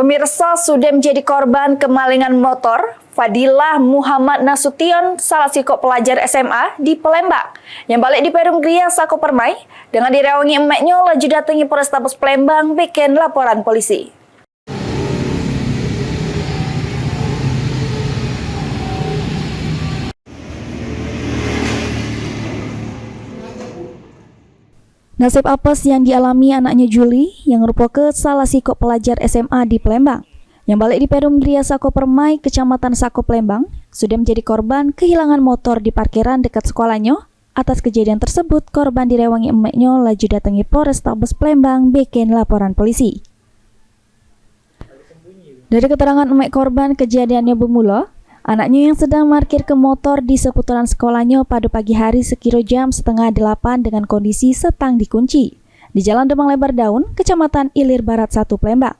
Pemirsa, sudah menjadi korban kemalingan motor, Fadilah Muhammad Nasution, salah siko pelajar SMA di Palembang, yang balik di Perum Gria Sako Permai, dengan direwangi emaknya laju datangi Polrestabes Palembang bikin laporan polisi. Nasib apes yang dialami anaknya Juli yang merupakan salah siko pelajar SMA di Palembang, yang balik di Perum Gria Sako Permai, Kecamatan Sako Palembang, sudah menjadi korban kehilangan motor di parkiran dekat sekolahnya. Atas kejadian tersebut, korban direwangi emaknya laju datangi Polrestabes Palembang bikin laporan polisi. Dari keterangan emak korban, kejadiannya bermula, anaknya yang sedang parkir ke motor di seputaran sekolahnya pada pagi hari sekira jam 7:30 dengan kondisi setang dikunci di Jalan Demang Lebar Daun, Kecamatan Ilir Barat 1 Palembang.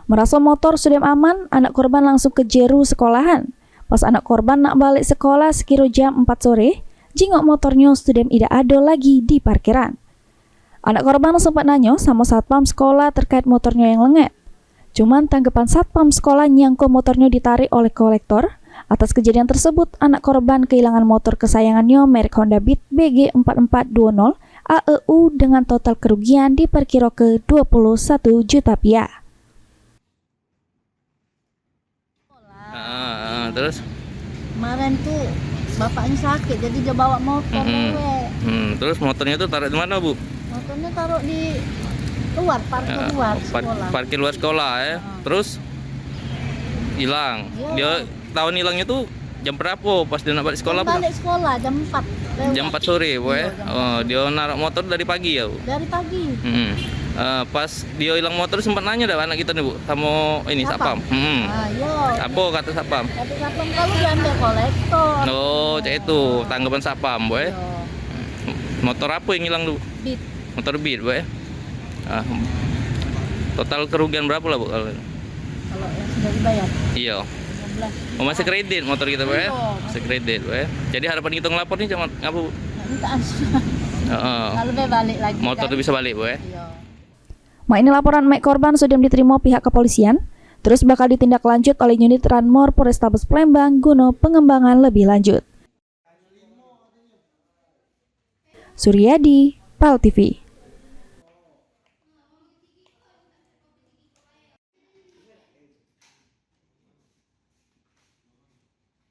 Merasa motor sudah aman, anak korban langsung ke jeru sekolahan. Pas anak korban nak balik sekolah sekira jam 4 sore, jingok motornya sudah tidak ada lagi di parkiran. Anak korban sempat nanya sama satpam sekolah terkait motornya yang lenget. Cuman tanggapan satpam sekolah nyangko motornya ditarik oleh kolektor. Atas kejadian tersebut, anak korban kehilangan motor kesayangannya merek Honda Beat BG4420 AEU dengan total kerugian diperkira ke 21 juta rupiah. Terus? Kemarin tuh bapaknya sakit, jadi dia bawa motor Terus motornya tuh taruh di mana, Bu? Motornya taruh di luar, parkir luar sekolah. Parkir luar sekolah ya. Terus hilang. Dia tahun hilangnya tuh jam berapa pas dia nak balik sekolah? Balik sekolah jam 4 lewat. Jam 4 sore, Bu ya. Iya, Dia naruh motor dari pagi ya, Bu? Dari pagi. Pas dia hilang motor sempat nanya dah anak kita nih, Bu, sama ini satpam. Apa kata satpam? Kata satpam kalau diambil kolektor. Oh, cak itu tanggapan satpam, Bu ya. Iya. Motor apa yang hilang, Bu? Beat. Motor Beat, Bu ya. Total kerugian berapa lah, Bu? Kalau yang sudah dibayar. Iya. 15. Oh, masih kredit motor kita, Bu ya? Masih kredit, Bu ya. Jadi harapan kita ngelapor nih jangan ngapa, Bu? Minta asuhan. Kalau balik lagi. Motor kan? tuh bisa balik, Bu ya? Iya. Ini laporan emak korban sudah diterima pihak kepolisian, terus bakal ditindaklanjut oleh unit Ranmor Polrestabes Palembang guna pengembangan lebih lanjut. Suryadi, PAL TV.